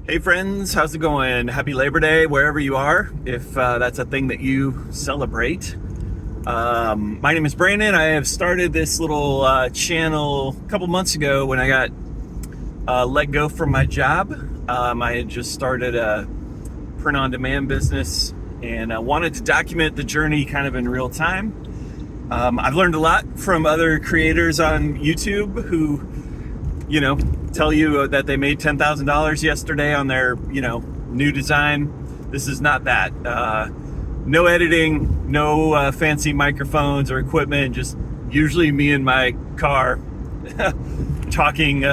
Hey friends, how's it going? Happy Labor Day wherever you are, if that's a thing that you celebrate. My name is Brandon. I have started this little channel a couple months ago when I got let go from my job. I had just started a print-on-demand business and I wanted to document the journey kind of in real time. I've learned a lot from other creators on YouTube who, tell you that they made $10,000 yesterday on their, new design. This is not that. No editing, no fancy microphones or equipment, just usually me in my car talking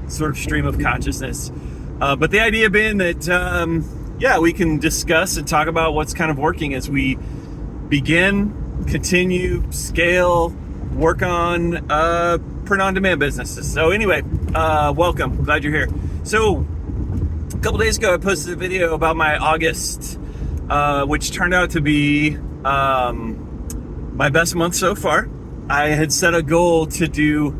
sort of stream of consciousness. But the idea being that, we can discuss and talk about what's kind of working as we begin, continue, scale, work on print-on-demand businesses. So anyway, welcome. Glad you're here. So a couple days ago, I posted a video about my August, which turned out to be my best month so far. I had set a goal to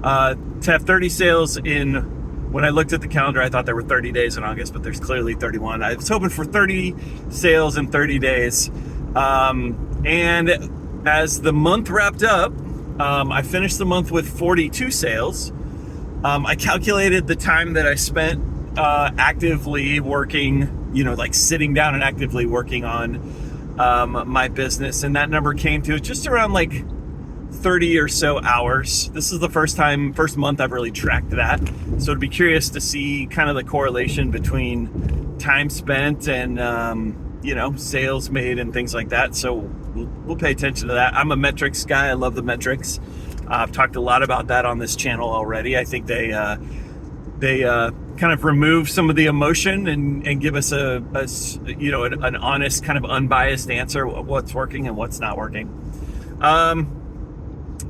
have 30 sales when I looked at the calendar, I thought there were 30 days in August, but there's clearly 31. I was hoping for 30 sales in 30 days. And as the month wrapped up, I finished the month with 42 sales. I calculated the time that I spent actively working, like sitting down and actively working on my business. And that number came to just around like 30 or so hours. This is the first month I've really tracked that. So I'd be curious to see kind of the correlation between time spent and, sales made and things like that. So we'll pay attention to that. I'm a metrics guy. I love the metrics. I've talked a lot about that on this channel already. I think they kind of remove some of the emotion and give us an honest, kind of unbiased answer of what's working and what's not working. I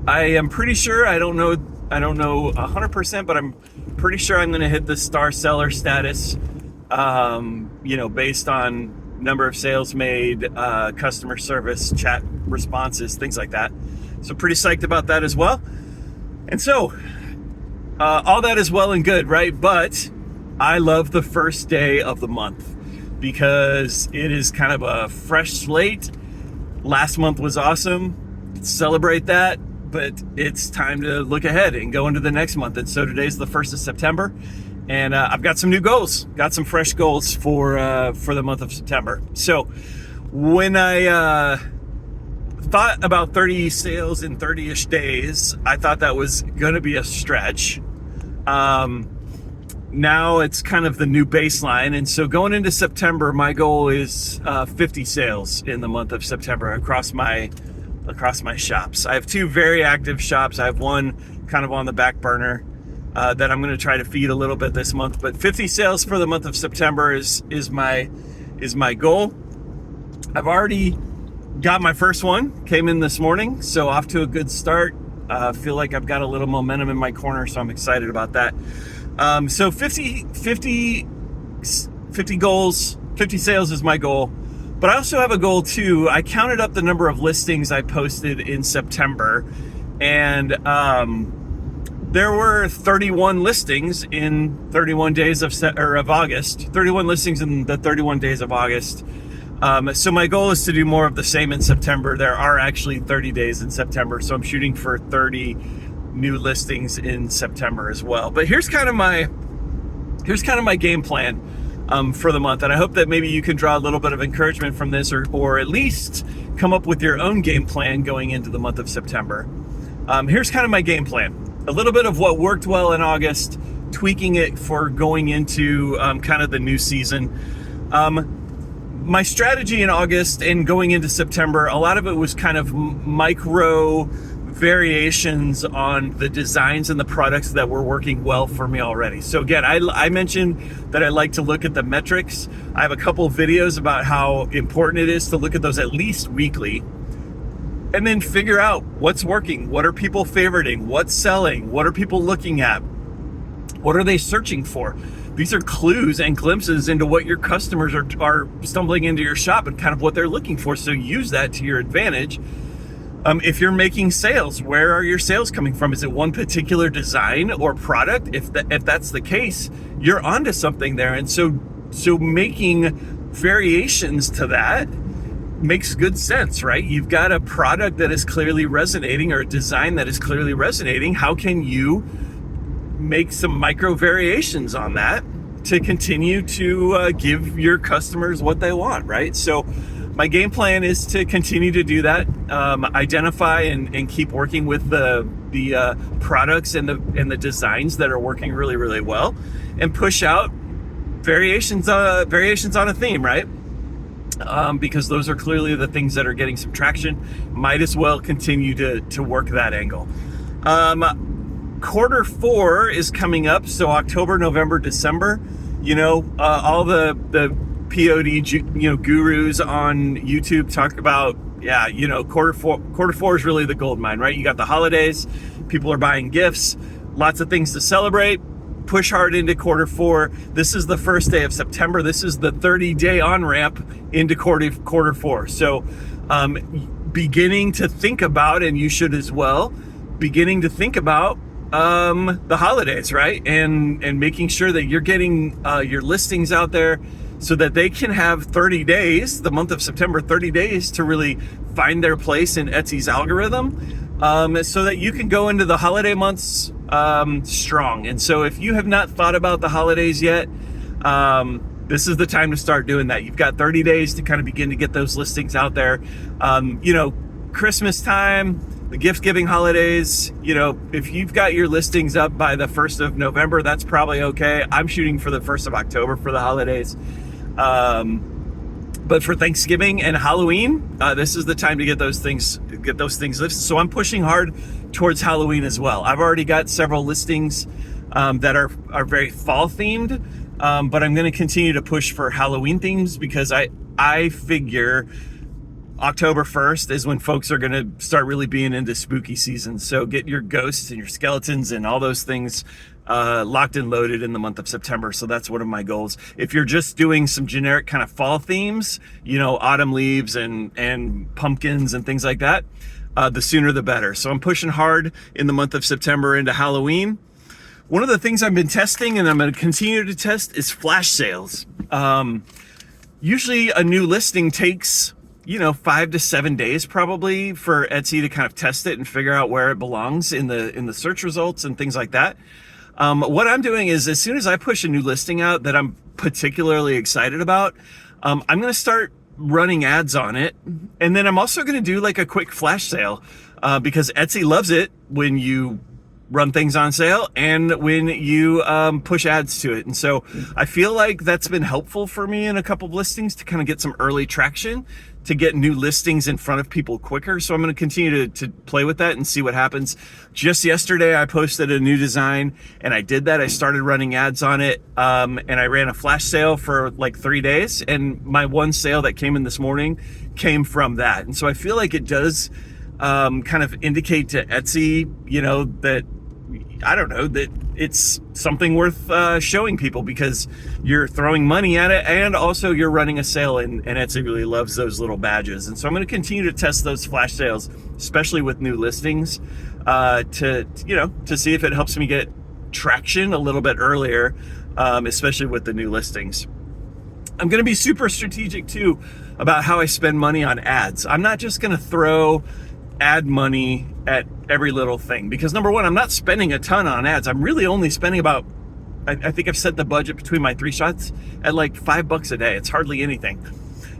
am pretty sure, I don't know 100%, but I'm pretty sure I'm going to hit the star seller status, based on number of sales made, customer service, chat responses, things like that. So pretty psyched about that as well. And so, all that is well and good, right? But I love the first day of the month because it is kind of a fresh slate. Last month was awesome. Celebrate that. But it's time to look ahead and go into the next month. And so today's the 1st of September. And I've got some new goals, got some fresh goals for the month of September. So when I thought about 30 sales in 30-ish days, I thought that was going to be a stretch. Now it's kind of the new baseline. And so going into September, my goal is 50 sales in the month of September across my shops. I have two very active shops. I have one kind of on the back burner that I'm going to try to feed a little bit this month. But 50 sales for the month of September is my goal. I've already got my first one. Came in this morning, so off to a good start. Feel like I've got a little momentum in my corner, so I'm excited about that. So 50 goals, 50 sales is my goal. But I also have a goal too. I counted up the number of listings I posted in September, and there were 31 listings in 31 days of August. 31 listings in the 31 days of August. So my goal is to do more of the same in September. There are actually 30 days in September, so I'm shooting for 30 new listings in September as well. But here's kind of my game plan for the month. And I hope that maybe you can draw a little bit of encouragement from this or at least come up with your own game plan going into the month of September. Here's kind of my game plan. A little bit of what worked well in August, tweaking it for going into kind of the new season. My strategy in August and going into September, a lot of it was kind of micro variations on the designs and the products that were working well for me already. So again, I mentioned that I like to look at the metrics. I have a couple of videos about how important it is to look at those at least weekly and then figure out what's working, what are people favoriting, what's selling, what are people looking at, what are they searching for. These are clues and glimpses into what your customers are stumbling into your shop and kind of what they're looking for. So use that to your advantage. If you're making sales, where are your sales coming from? Is it one particular design or product? If that's the case, you're onto something there. And so making variations to that makes good sense, right? You've got a product that is clearly resonating, or a design that is clearly resonating. How can you make some micro variations on that to continue to give your customers what they want, right? So my game plan is to continue to do that, identify and keep working with the products and the designs that are working really, really well, and push out variations on a theme, right? Because those are clearly the things that are getting some traction. Might as well continue to work that angle. Quarter 4 is coming up, so October, November, December. All the POD gurus on YouTube talk about, quarter four is really the gold mine, right? You got the holidays, people are buying gifts, lots of things to celebrate. Push hard into quarter 4. This is the first day of September. This is the 30-day on-ramp into quarter 4. So beginning to think about, and you should as well, beginning to think about the holidays, right? And making sure that you're getting your listings out there so that they can have 30 days, the month of September, 30 days to really find their place in Etsy's algorithm, so that you can go into the holiday months strong. And so if you have not thought about the holidays yet, this is the time to start doing that. You've got 30 days to kind of begin to get those listings out there. Christmas time, the gift giving holidays, if you've got your listings up by the 1st of November, that's probably okay. I'm shooting for the 1st of October for the holidays. But for Thanksgiving and Halloween, this is the time to get those things listed. So I'm pushing hard towards Halloween as well. I've already got several listings that are very fall themed, but I'm going to continue to push for Halloween themes, because I figure October 1st is when folks are going to start really being into spooky season. So get your ghosts and your skeletons and all those things locked and loaded in the month of September. So that's one of my goals. If you're just doing some generic kind of fall themes, autumn leaves and pumpkins and things like that, the sooner the better. So I'm pushing hard in the month of September into Halloween. One of the things I've been testing, and I'm going to continue to test, is flash sales. Usually a new listing takes 5 to 7 days probably for Etsy to kind of test it and figure out where it belongs in the search results and things like that. What I'm doing is, as soon as I push a new listing out that I'm particularly excited about, I'm going to start running ads on it. And then I'm also going to do like a quick flash sale, because Etsy loves it when you run things on sale and when you push ads to it. And so I feel like that's been helpful for me in a couple of listings to kind of get some early traction, to get new listings in front of people quicker. So I'm going to continue to play with that and see what happens. Just yesterday, I posted a new design, and I did that. I started running ads on it, and I ran a flash sale for like 3 days. And my one sale that came in this morning came from that. And so I feel like it does kind of indicate to Etsy, that, I don't know, that it's something worth showing people, because you're throwing money at it and also you're running a sale, and Etsy really loves those little badges. And so I'm going to continue to test those flash sales, especially with new listings, to see if it helps me get traction a little bit earlier, especially with the new listings. I'm going to be super strategic too about how I spend money on ads. I'm not just going to throw ad money at every little thing, because number one, I'm not spending a ton on ads. I'm really only spending about, I think I've set the budget between my 3 shots at like $5 a day. It's hardly anything,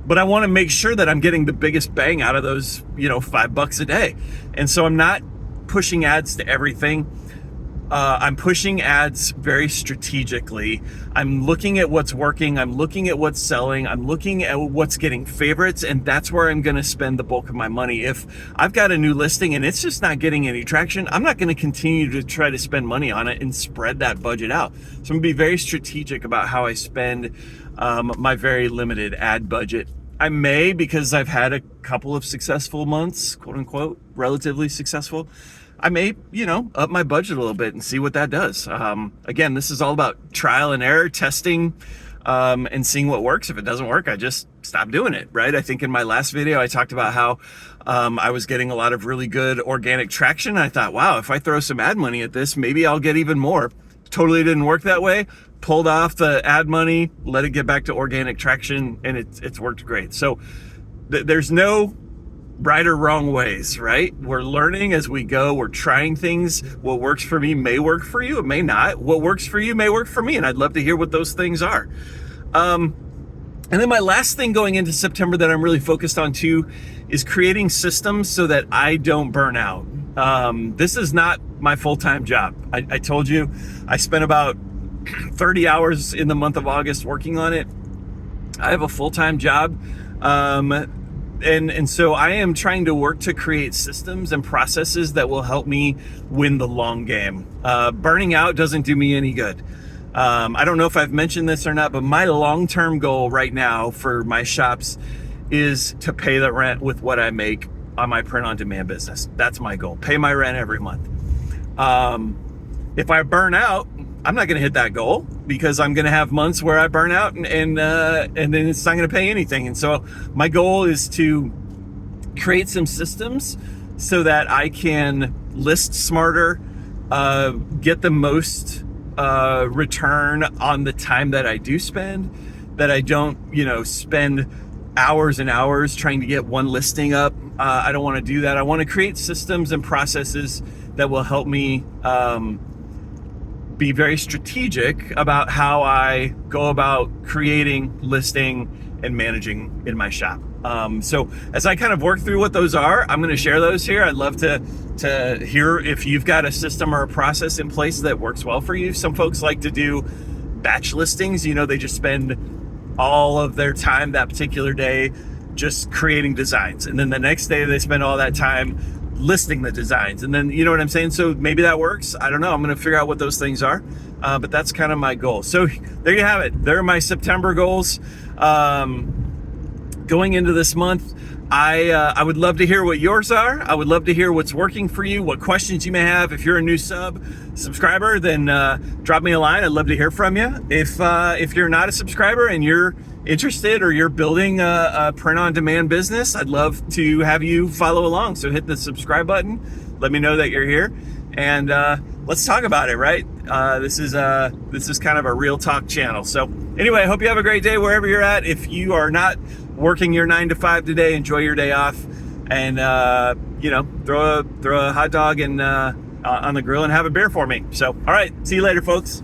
but I want to make sure that I'm getting the biggest bang out of those, $5 a day. And so I'm not pushing ads to everything. I'm pushing ads very strategically. I'm looking at what's working. I'm looking at what's selling. I'm looking at what's getting favorites, and that's where I'm going to spend the bulk of my money. If I've got a new listing and it's just not getting any traction, I'm not going to continue to try to spend money on it and spread that budget out. So I'm going to be very strategic about how I spend my very limited ad budget. I may, because I've had a couple of successful months, quote unquote, relatively successful, I may, up my budget a little bit and see what that does. Again, this is all about trial and error, testing, and seeing what works. If it doesn't work, I just stop doing it, right? I think in my last video, I talked about how I was getting a lot of really good organic traction. I thought, wow, if I throw some ad money at this, maybe I'll get even more. Totally didn't work that way. Pulled off the ad money, let it get back to organic traction, and it's worked great. So there's no right or wrong ways, right? We're learning as we go. We're trying things. What works for me may work for you. It may not. What works for you may work for me. And I'd love to hear what those things are. And then my last thing going into September that I'm really focused on too is creating systems so that I don't burn out. This is not my full-time job. I told you I spent about 30 hours in the month of August working on it. I have a full-time job. And so I am trying to work to create systems and processes that will help me win the long game. Burning out doesn't do me any good. I don't know if I've mentioned this or not, but my long-term goal right now for my shops is to pay the rent with what I make on my print-on-demand business. That's my goal. Pay my rent every month. If I burn out, I'm not going to hit that goal because I'm going to have months where I burn out and then it's not going to pay anything. And so my goal is to create some systems so that I can list smarter, get the most return on the time that I do spend, that I don't, spend hours and hours trying to get one listing up. I don't want to do that. I want to create systems and processes that will help me be very strategic about how I go about creating, listing, and managing in my shop. So as I kind of work through what those are, I'm going to share those here. I'd love to hear if you've got a system or a process in place that works well for you. Some folks like to do batch listings. They just spend all of their time that particular day just creating designs. And then the next day they spend all that time listing the designs. And then, you know what I'm saying? So maybe that works. I don't know. I'm going to figure out what those things are. But that's kind of my goal. So there you have it. There are my September goals. Going into this month, I would love to hear what yours are. I would love to hear what's working for you, what questions you may have. If you're a new subscriber, then drop me a line. I'd love to hear from you. If you're not a subscriber and you're interested or you're building a print-on-demand business, I'd love to have you follow along. So hit the subscribe button. Let me know that you're here, and let's talk about it. Right? This is kind of a real talk channel. So anyway, I hope you have a great day wherever you're at. If you are not working your 9 to 5 today, enjoy your day off, and throw a hot dog and on the grill and have a beer for me. So all right, see you later, folks.